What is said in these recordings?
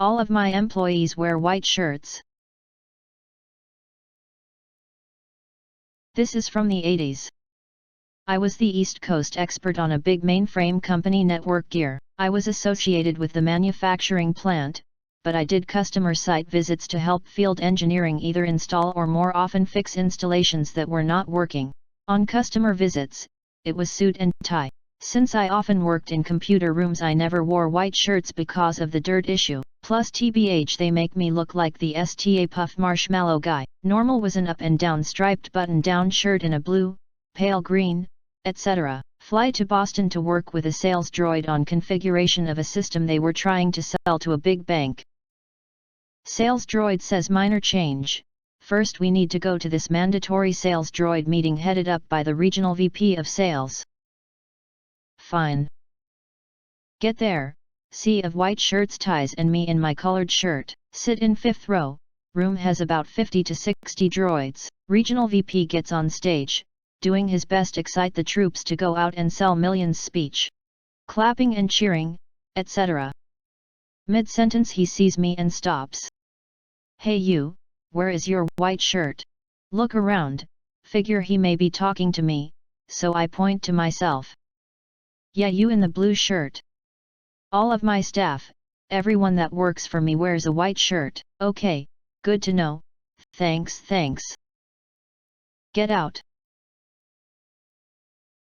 All of my employees wear white shirts. This is from the 80s. I was the East Coast expert on a big mainframe company network gear. I was associated with the manufacturing plant, but I did customer site visits to help field engineering either install or more often fix installations that were not working. On customer visits, it was suit and tie. Since I often worked in computer rooms, I never wore white shirts because of the dirt issue. Plus TBH, they make me look like the STA Puff Marshmallow guy. Normal was an up and down striped button down shirt in a blue, pale green, etc. Fly to Boston to work with a sales droid on configuration of a system they were trying to sell to a big bank. Sales droid says minor change. First we need to go to this mandatory sales droid meeting headed up by the regional VP of sales. Fine. Get there, sea of white shirts, ties and me in my colored shirt. Sit in 5th row, room has about 50 to 60 droids. Regional VP gets on stage, doing his best excite the troops to go out and sell millions speech. Clapping and cheering, etc. Mid-sentence he sees me and stops. Hey you, where is your white shirt? Look around, figure he may be talking to me, so I point to myself. Yeah, you in the blue shirt. All of my staff, everyone that works for me wears a white shirt. Okay, good to know, thanks. Get out.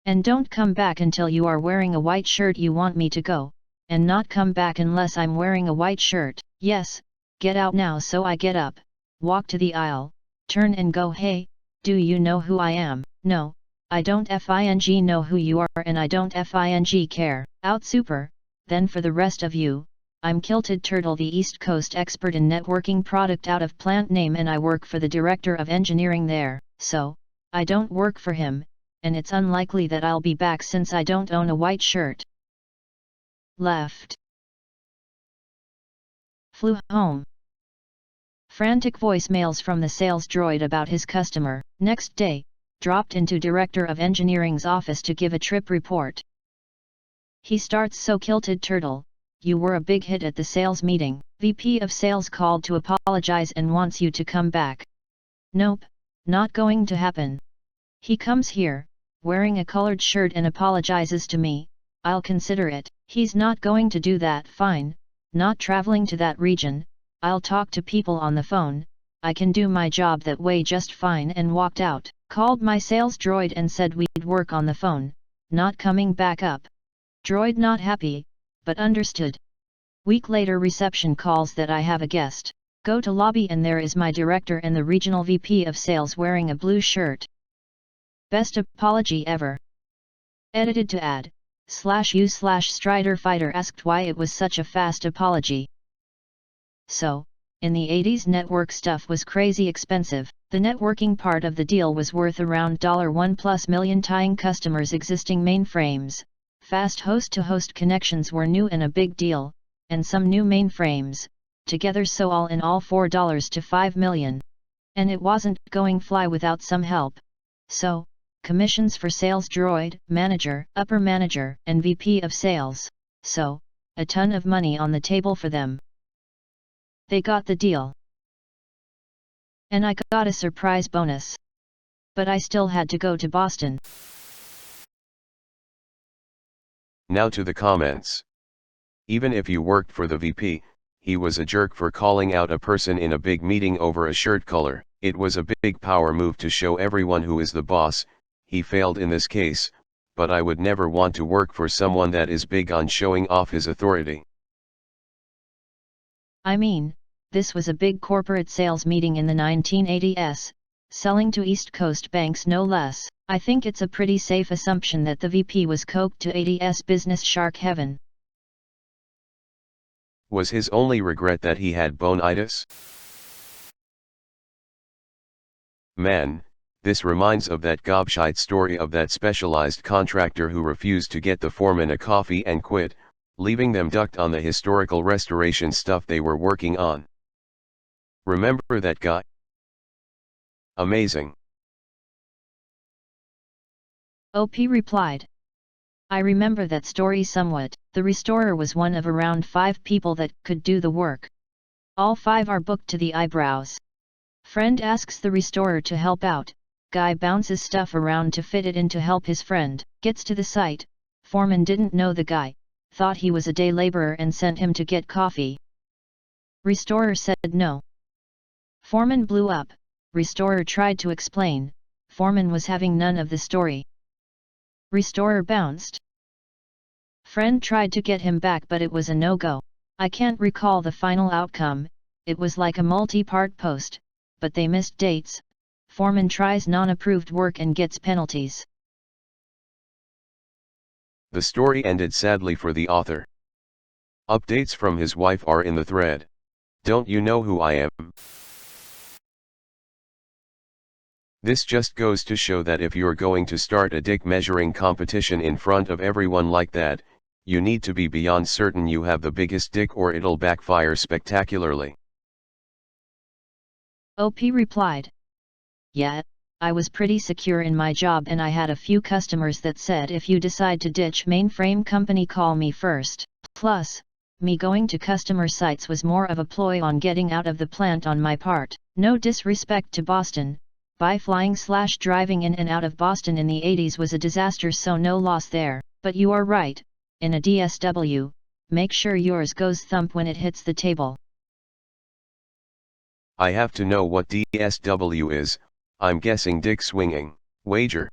And don't come back until you are wearing a white shirt. You want me to go, and not come back unless I'm wearing a white shirt. Yes, get out now. So I get up, walk to the aisle, turn and go. Hey, do you know who I am? No, I don't FING know who you are and I don't FING care. Out super. Then for the rest of you, I'm Kilted Turtle, the East Coast expert in networking product out of plant name, and I work for the director of engineering there. So, I don't work for him, and it's unlikely that I'll be back since I don't own a white shirt. Left. Flew home. Frantic voicemails from the sales droid about his customer. Next day, dropped into Director of Engineering's office to give a trip report. He starts, so Kilted Turtle, you were a big hit at the sales meeting. VP of Sales called to apologize and wants you to come back. Nope, not going to happen. He comes here, wearing a colored shirt and apologizes to me. I'll consider it. He's not going to do that. Fine, not traveling to that region. I'll talk to people on the phone. I can do my job that way just fine, and walked out. Called my sales droid and said we'd work on the phone, not coming back up. Droid not happy, but understood. Week later, reception calls that I have a guest. Go to lobby and there is my director and the regional VP of sales wearing a blue shirt. Best apology ever. Edited to add, /u/Strider Fighter asked why it was such a fast apology. So, in the 80s network stuff was crazy expensive. The networking part of the deal was worth around $1+ million, tying customers' existing mainframes. Fast host-to-host connections were new and a big deal, and some new mainframes, together, so all in all $4 to $5 million. And it wasn't going fly without some help. So, commissions for sales droid, manager, upper manager, and VP of sales. So, a ton of money on the table for them. They got the deal. And I got a surprise bonus. But I still had to go to Boston. Now to the comments. Even if you worked for the VP, he was a jerk for calling out a person in a big meeting over a shirt color. It was a big power move to show everyone who is the boss. He failed in this case, but I would never want to work for someone that is big on showing off his authority. I mean, this was a big corporate sales meeting in the 1980s, selling to East Coast banks no less. I think it's a pretty safe assumption that the VP was coked to 80s business shark heaven. Was his only regret that he had bone-itis? Man, this reminds of that gobshite story of that specialized contractor who refused to get the foreman a coffee and quit, leaving them ducked on the historical restoration stuff they were working on. Remember that guy? Amazing. OP replied. I remember that story somewhat. The restorer was one of around 5 people that could do the work. All 5 are booked to the eyebrows. Friend asks the restorer to help out, guy bounces stuff around to fit it in to help his friend, gets to the site, foreman didn't know the guy, thought he was a day laborer and sent him to get coffee. Restorer said no. Foreman blew up, restorer tried to explain, foreman was having none of the story. Restorer bounced. Friend tried to get him back but it was a no-go. I can't recall the final outcome, it was like a multi-part post, but they missed dates. Foreman tries non-approved work and gets penalties. The story ended sadly for the author. Updates from his wife are in the thread. Don't you know who I am? This just goes to show that if you're going to start a dick measuring competition in front of everyone like that, you need to be beyond certain you have the biggest dick or it'll backfire spectacularly. OP replied. Yeah, I was pretty secure in my job and I had a few customers that said if you decide to ditch mainframe company call me first. Plus, me going to customer sites was more of a ploy on getting out of the plant on my part. No disrespect to Boston, by flying/driving in and out of Boston in the 80s was a disaster, so no loss there, but you are right, in a DSW, make sure yours goes thump when it hits the table. I have to know what DSW is, I'm guessing dick swinging, wager.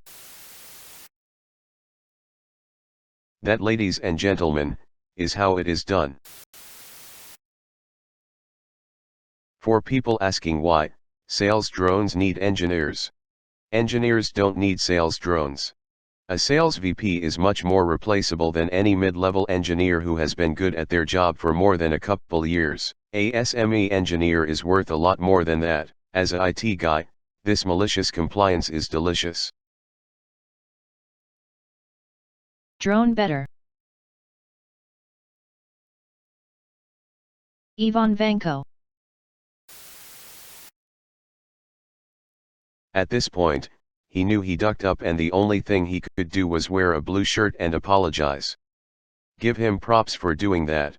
That, ladies and gentlemen, is how it is done. For people asking why, sales drones need engineers. Engineers don't need sales drones. A sales VP is much more replaceable than any mid-level engineer who has been good at their job for more than a couple years. A SME engineer is worth a lot more than that. As a IT guy, this malicious compliance is delicious. Drone better. Ivan Vanko. At this point, he knew he ducked up and the only thing he could do was wear a blue shirt and apologize. Give him props for doing that.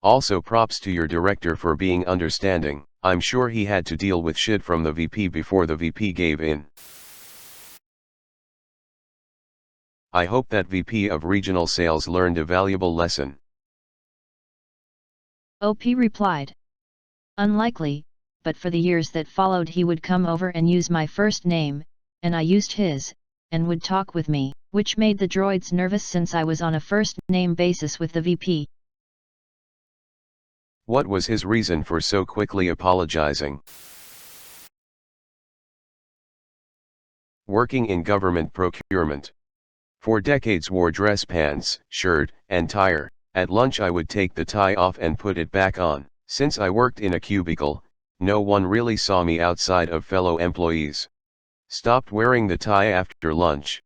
Also props to your director for being understanding. I'm sure he had to deal with shit from the VP before the VP gave in. I hope that VP of regional sales learned a valuable lesson. OP replied. Unlikely, but for the years that followed he would come over and use my first name, and I used his, and would talk with me, which made the droids nervous since I was on a first name basis with the VP. What was his reason for so quickly apologizing? Working in government procurement. For decades wore dress pants, shirt, and tie. At lunch I would take the tie off and put it back on. Since I worked in a cubicle, no one really saw me outside of fellow employees. Stopped wearing the tie after lunch.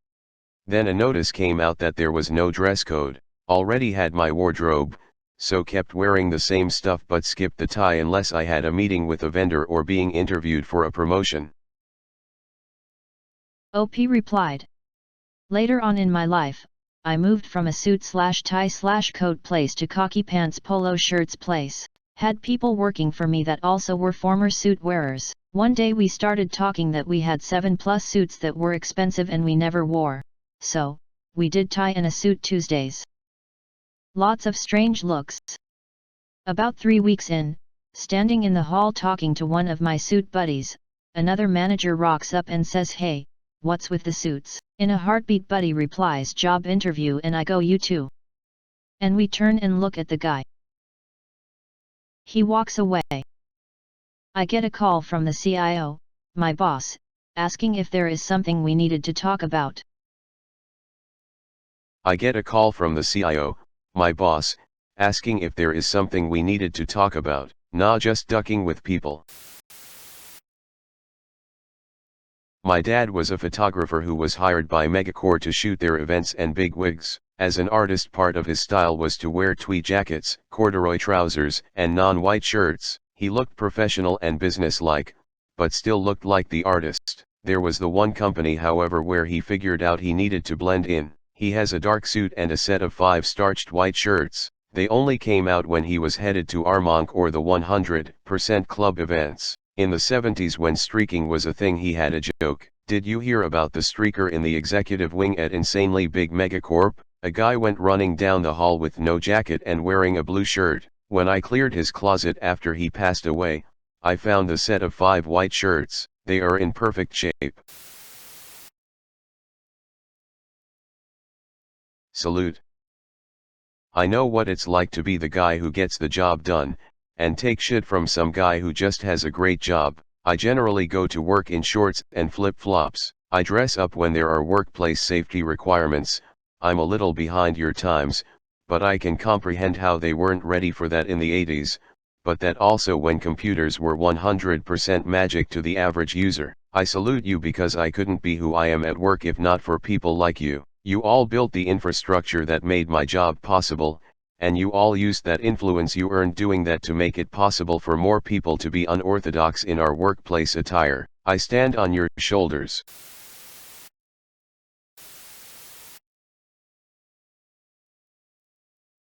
Then a notice came out that there was no dress code. Already had my wardrobe, so kept wearing the same stuff but skipped the tie unless I had a meeting with a vendor or being interviewed for a promotion. OP replied. Later on in my life, I moved from a suit/tie/coat place to khaki pants polo shirts place. Had people working for me that also were former suit wearers. One day we started talking that we had 7+ suits that were expensive and we never wore. So, we did tie in a suit Tuesdays. Lots of strange looks. About 3 weeks in, standing in the hall talking to one of my suit buddies, another manager rocks up and says, "Hey, what's with the suits?" In a heartbeat buddy replies, "Job interview," and I go, "You too?" And we turn and look at the guy. He walks away. I get a call from the CIO, my boss, asking if there is something we needed to talk about. I get a call from the CIO, my boss, asking if there is something we needed to talk about. Nah, just ducking with people. My dad was a photographer who was hired by Megacorp to shoot their events and bigwigs. As an artist, part of his style was to wear tweed jackets, corduroy trousers, and non-white shirts. He looked professional and business-like, but still looked like the artist. There was the one company, however, where he figured out he needed to blend in. He has a dark suit and a set of 5 starched white shirts. They only came out when he was headed to Armonk or the 100% Club events. In the 70s when streaking was a thing, he had a joke. Did you hear about the streaker in the executive wing at Insanely Big Megacorp? A guy went running down the hall with no jacket and wearing a blue shirt. When I cleared his closet after he passed away, I found a set of 5 white shirts. They are in perfect shape. Salute. I know what it's like to be the guy who gets the job done, and take shit from some guy who just has a great job. I generally go to work in shorts and flip-flops. I dress up when there are workplace safety requirements. I'm a little behind your times, but I can comprehend how they weren't ready for that in the 80s, but that also when computers were 100% magic to the average user. I salute you because I couldn't be who I am at work if not for people like you. You all built the infrastructure that made my job possible, and you all used that influence you earned doing that to make it possible for more people to be unorthodox in our workplace attire. I stand on your shoulders.